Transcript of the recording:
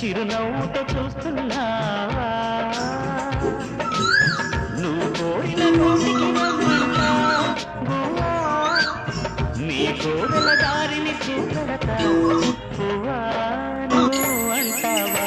చిరునవ్వుతో చూస్తున్నావా నువ్వు కోరిన కోటికి నమ్మంటా నీ కోరల దారిని చూపెడతా నువ్వు అంటావా